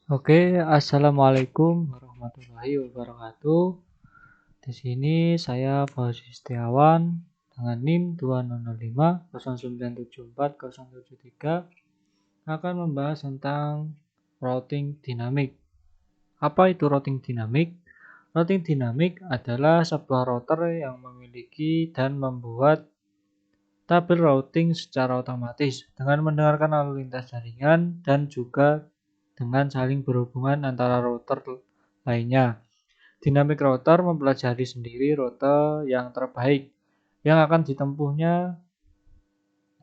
Oke, assalamualaikum warahmatullahi wabarakatuh. Di sini saya Fauzi Setiawan dengan NIM 2005 0974 073 akan membahas tentang routing dinamik. Apa itu routing dinamik? Routing dinamik adalah sebuah router yang memiliki dan membuat tabel routing secara otomatis dengan mendengarkan lalu lintas jaringan dan juga dengan saling berhubungan antara router lainnya. Dynamic router mempelajari sendiri rute yang terbaik yang akan ditempuhnya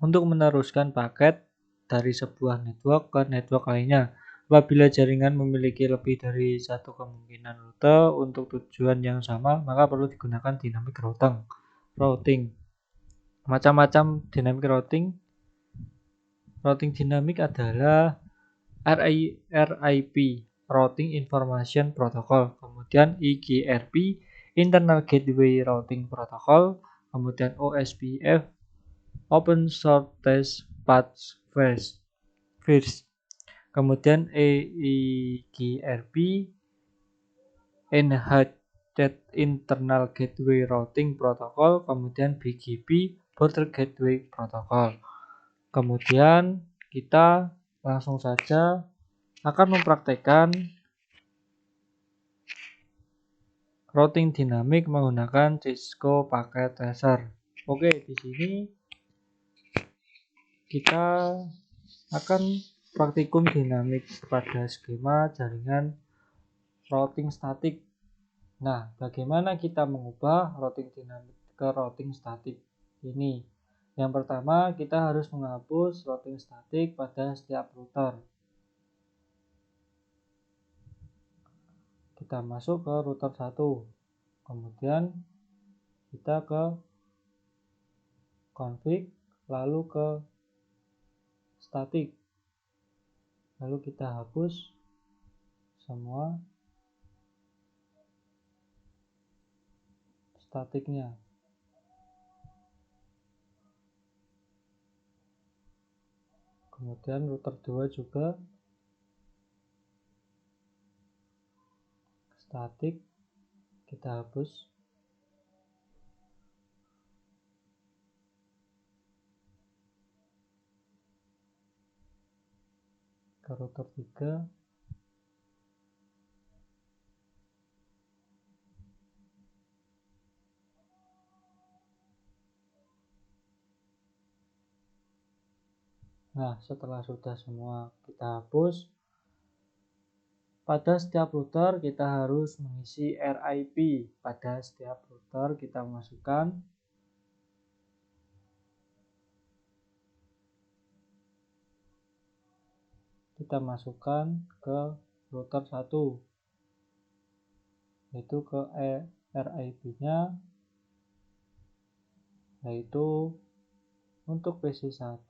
untuk meneruskan paket dari sebuah network ke network lainnya. Apabila jaringan memiliki lebih dari satu kemungkinan rute untuk tujuan yang sama, maka perlu digunakan dynamic routing. Macam-macam dynamic routing. Routing dinamik adalah RIP, Routing Information Protocol, kemudian IGRP, Internal Gateway Routing Protocol, kemudian OSPF, Open Shortest Path First, kemudian EIGRP, Enhanced Internal Gateway Routing Protocol, kemudian BGP, Border Gateway Protocol. Kemudian kita langsung saja akan mempraktekkan routing dinamik menggunakan Cisco Packet Tracer. Oke, di sini kita akan praktikum dinamik pada skema jaringan routing statik. Nah, bagaimana kita mengubah routing dinamik ke routing statik ini? Yang pertama, kita harus menghapus routing statik pada setiap router. Kita masuk ke router 1. Kemudian kita ke config, lalu ke statik. Lalu kita hapus semua statiknya. Kemudian router 2 juga statik, kita hapus. Ke router 3. Nah, setelah sudah semua kita hapus, pada setiap router kita harus mengisi RIP. Pada setiap router kita masukkan ke router 1, yaitu ke RIP-nya, yaitu untuk PC1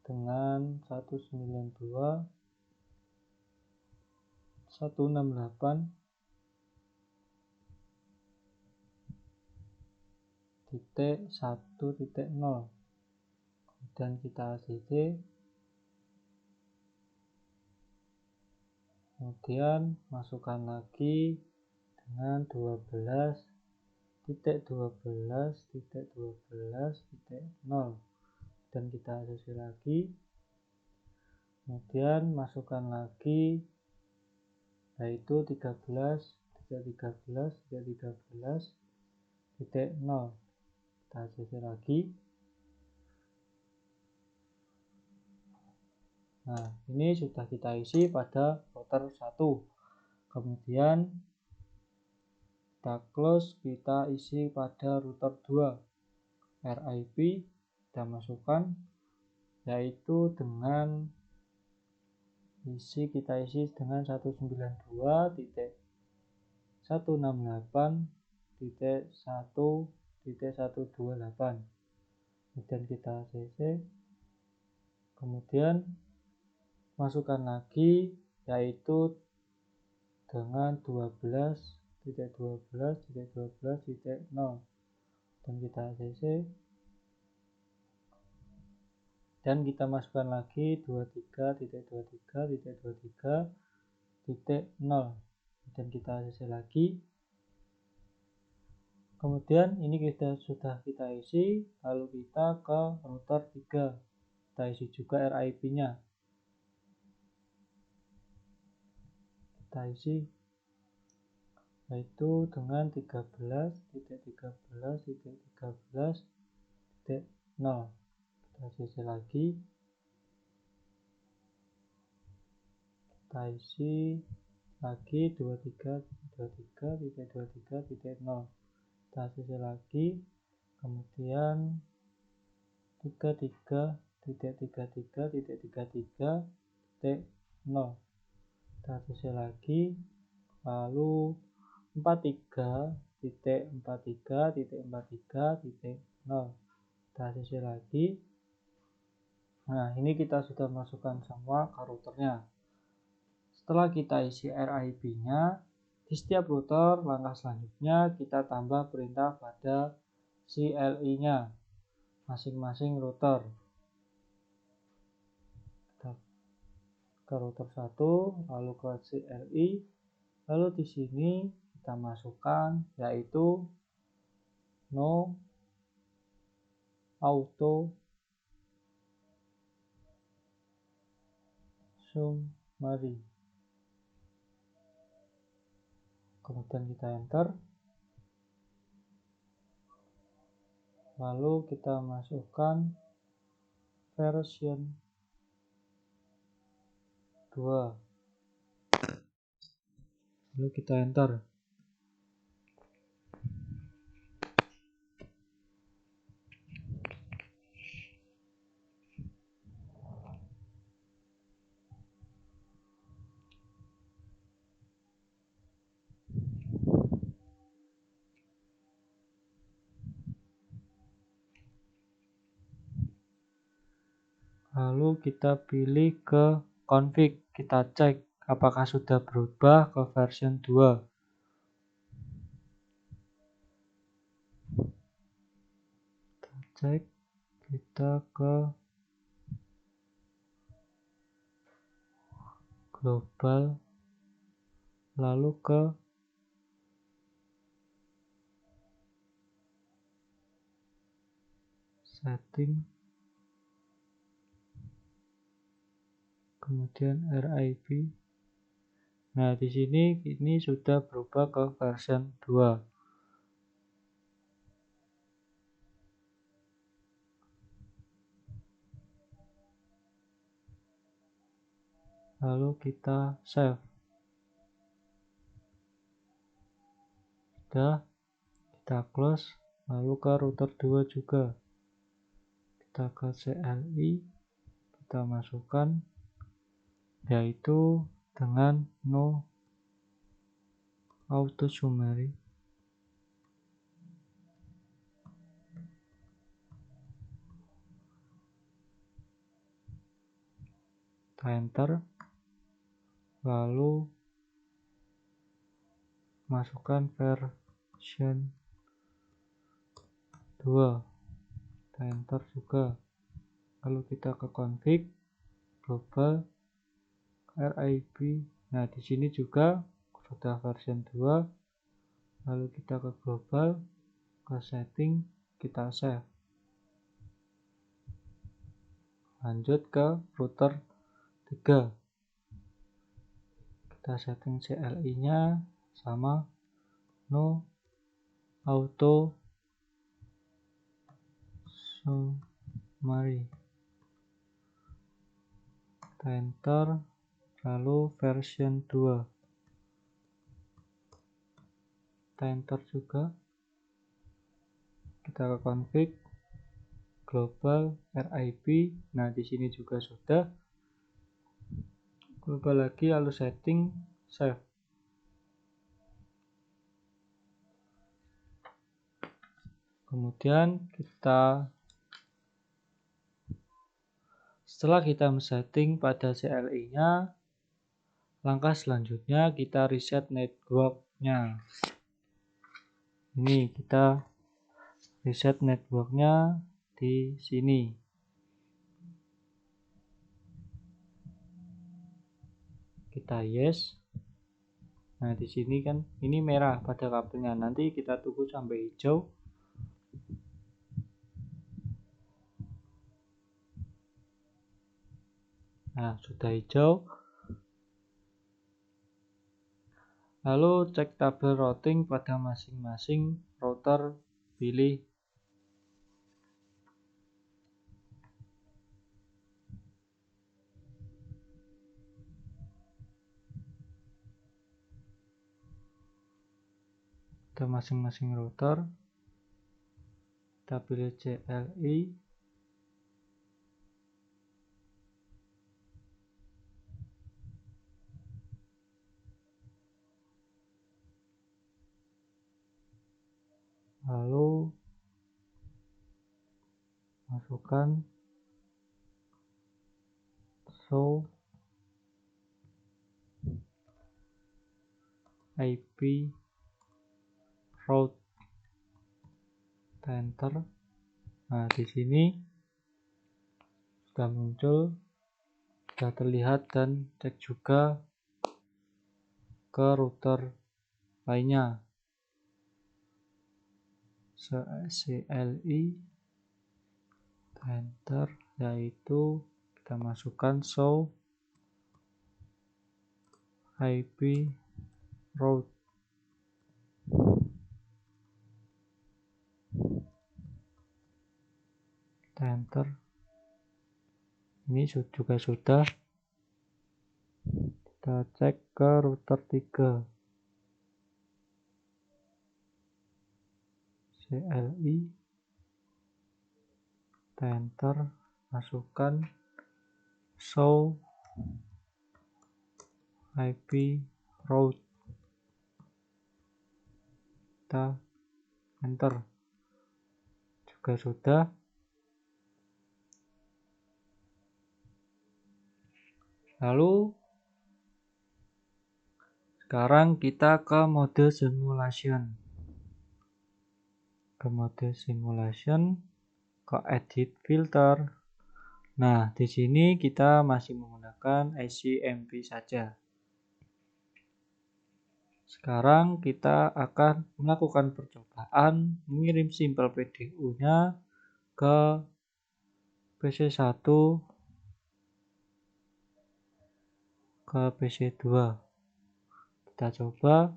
dengan 192.168.1.0. Kemudian kita ACC. Kemudian masukkan lagi dengan 12.12.12.0 dan kita ACC lagi. Kemudian masukkan lagi yaitu 13.13.13.0. Kita ACC lagi. Nah, ini sudah kita isi pada router 1. Kemudian kita close, kita isi pada router 2. RIP kita masukkan, yaitu dengan kita isi dengan 192.168.1.128. Kemudian kita ACC. Kemudian masukkan lagi yaitu dengan 12.12.12.0 dan kita ACC. dan kita masukkan lagi 23.23.23.0 dan kita ACC lagi. Kemudian ini sudah kita isi, lalu kita ke router 3, kita isi juga RIP-nya. Kita isi yaitu dengan 13.13.13.0. Kita ACC lagi, kita isi lagi 23.23.23.0. Kita ACC lagi, kemudian 33.33.33.0. Kita ACC lagi, lalu 43.43.43.0. Kita ACC lagi. Nah, ini kita sudah masukkan semua ke routernya. Setelah kita isi RIP-nya, di setiap router langkah selanjutnya kita tambah perintah pada CLI-nya masing-masing router. Kita ke router 1, lalu ke CLI, lalu di sini kita masukkan yaitu no auto summary. Kemudian kita enter, lalu kita masukkan version 2, lalu kita enter. Lalu kita pilih ke config, kita cek apakah sudah berubah ke version 2. Kita cek, kita ke global, lalu ke setting, kemudian RIP. Nah, di sini ini sudah berubah ke version 2. Lalu kita save. Sudah, kita close, lalu ke router 2 juga. Kita ke CLI, kita masukkan yaitu dengan no auto summary. Kita enter, lalu masukkan version 2. Kita enter juga, lalu kita ke config, global, RIP. Nah, di sini juga sudah version 2, lalu kita ke global, ke setting, kita save. Lanjut ke router 3, kita setting CLI nya sama no auto summary. Kita enter, lalu version 2, kita enter juga, kita ke config, global, RIP. Nah, di sini juga sudah global lagi, lalu setting, save. Kemudian setelah kita setting pada CLI nya, langkah selanjutnya kita reset network-nya. Ini kita reset network-nya di sini. kita yes. Nah, di sini kan ini merah pada kabelnya. Nanti kita tunggu sampai hijau. Nah, sudah hijau. Lalu cek tabel routing pada masing-masing router, pilih pada masing-masing router, kita pilih CLI. Lalu masukkan show IP route, enter. Nah, di sini sudah muncul, sudah terlihat, dan cek juga ke router lainnya. CLI, enter, yaitu kita masukkan show IP route, kita enter. Ini juga sudah. Kita cek ke router 3, CLI, kita enter, masukkan show IP route, kita enter, juga sudah. Lalu sekarang kita ke mode simulation. Ke mode simulation, ke edit filter. Nah, di sini kita masih menggunakan IC/MP saja. Sekarang kita akan melakukan percobaan mengirim simpel PDU-nya ke PC1 ke PC2. Kita coba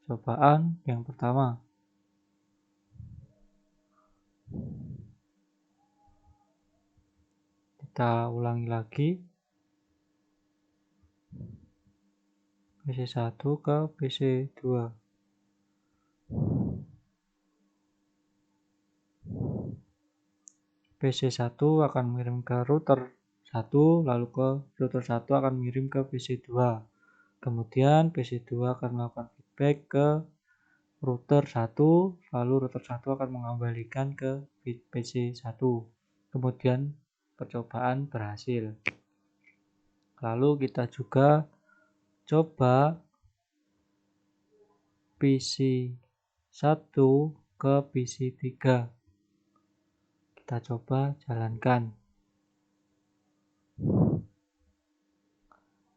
percobaan yang pertama. Kita ulangi lagi. PC1 ke PC2. PC1 akan mengirim ke router 1, lalu ke router 1 akan mengirim ke PC2. Kemudian PC2 akan melakukan feedback ke router 1, lalu router 1 akan mengembalikan ke PC1. Kemudian percobaan berhasil. Lalu kita juga coba PC1 ke PC3. Kita coba jalankan.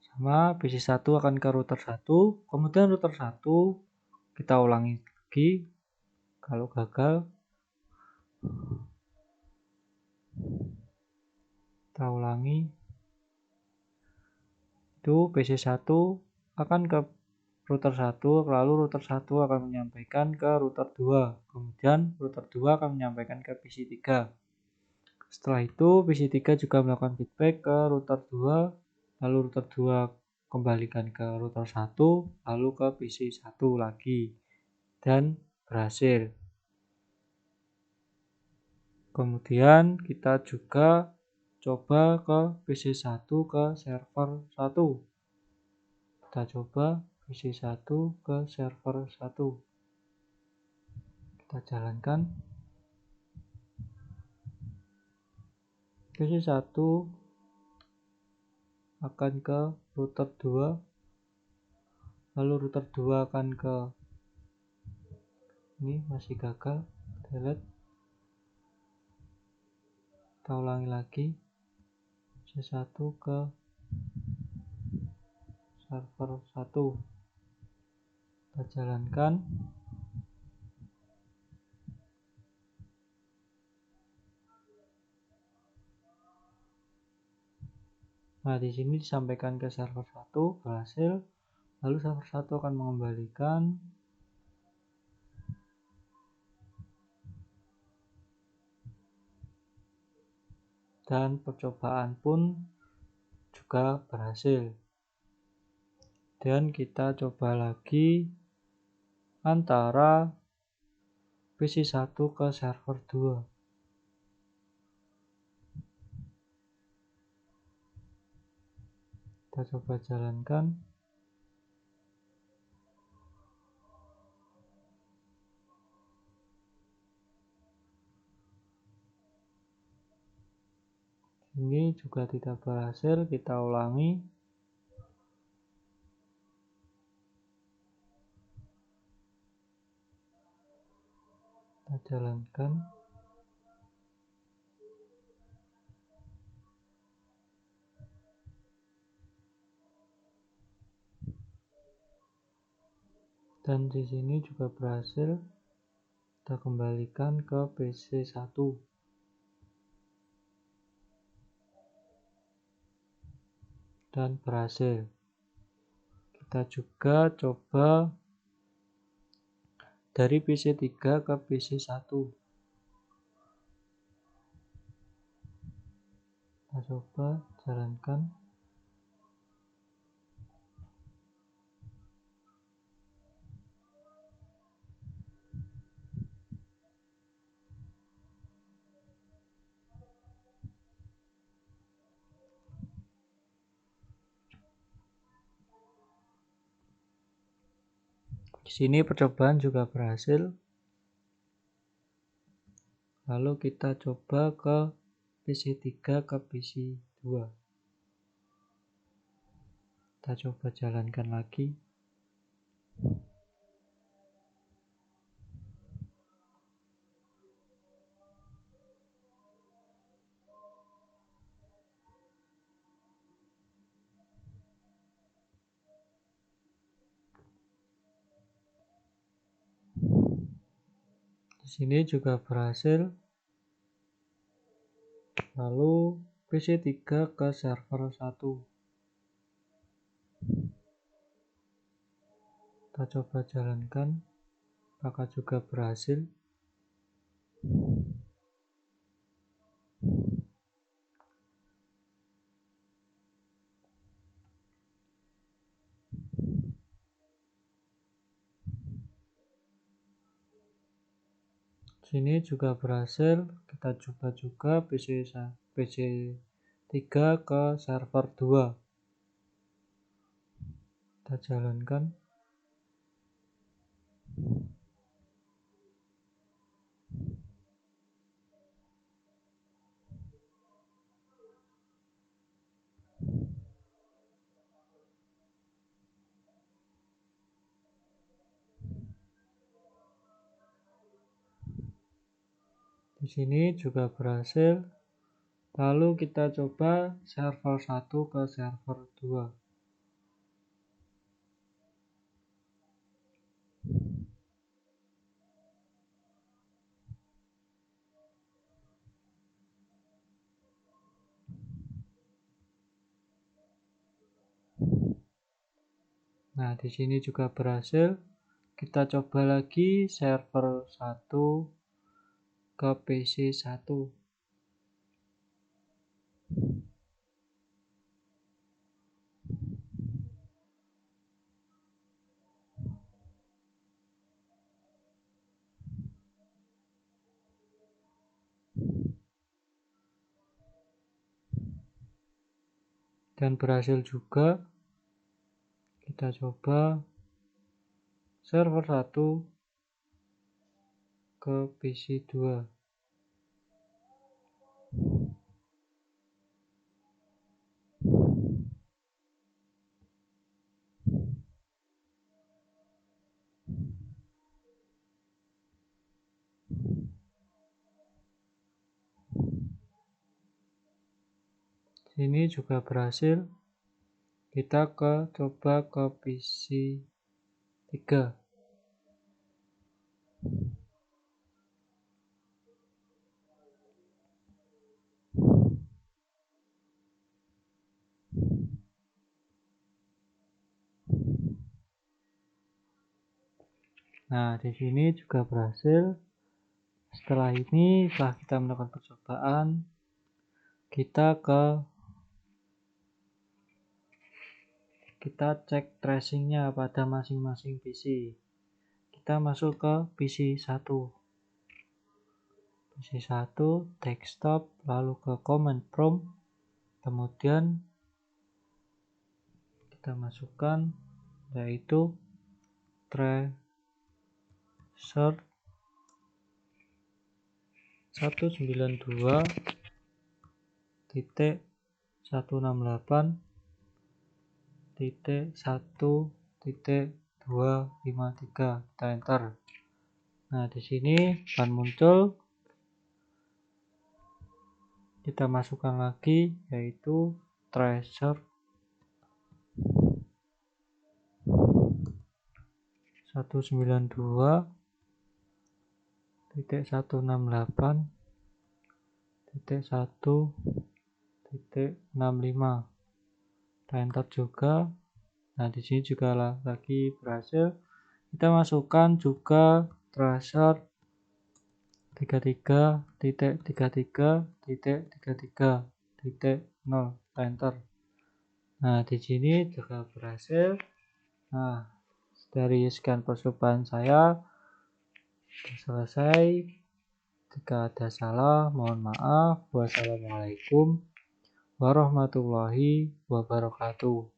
Sama, PC1 akan ke router 1, kemudian router 1 kita ulangi lagi. Kalau gagal, kita ulangi. Itu PC1 akan ke router 1, lalu router 1 akan menyampaikan ke router 2, kemudian router 2 akan menyampaikan ke PC3. Setelah itu PC3 juga melakukan feedback ke router 2, lalu router 2 kembalikan ke router 1, lalu ke PC1 lagi, dan berhasil. Kemudian kita juga coba ke PC1 ke server 1. Kita coba PC1 ke server 1. Kita jalankan. PC1 akan ke router 2, lalu router 2 akan ke ini, masih gagal, delete. Kita ulangi lagi. PC1 ke server 1. Kita jalankan. Nah, di sini disampaikan ke server 1 berhasil, lalu server 1 akan mengembalikan dan percobaan pun juga berhasil. Dan kita coba lagi antara PC1 ke server 2. Kita coba jalankan. Ini juga tidak berhasil, kita ulangi. Kita jalankan. Dan di sini juga berhasil. Kita kembalikan ke PC1. Dan berhasil. Kita juga coba dari PC3 ke PC1. Kita coba jalankan. Di sini percobaan juga berhasil. Lalu kita coba ke PC3 ke PC2. Kita coba jalankan lagi. Di sini juga berhasil. Lalu PC3 ke server 1. Kita coba jalankan. Apakah juga berhasil? Sini juga berhasil. Kita coba juga PC3 ke server 2. Kita jalankan. Di sini juga berhasil. Lalu kita coba server 1 ke server 2. Nah, di sini juga berhasil. Kita coba lagi server 1 ke PC1. Dan berhasil juga. Kita coba server 1 ke PC2. Sini juga berhasil. Kita coba ke PC 3. Nah, di sini juga berhasil. Setelah kita melakukan percobaan, kita cek tracingnya pada masing-masing PC. Kita masuk ke PC 1. PC 1, desktop, lalu ke command prompt, kemudian kita masukkan yaitu tracer 192.168.1.253. Kita enter. Nah, di sini akan muncul. Kita masukkan lagi yaitu tracer 192.168.1.65. Kita enter juga. Nah, di sini juga lagi berhasil. Kita masukkan juga tracer 33.33.33.0. Enter. Nah, di sini juga berhasil. Nah, dari sekian percobaan saya selesai. Jika ada salah, mohon maaf. Wassalamualaikum warahmatullahi wabarakatuh.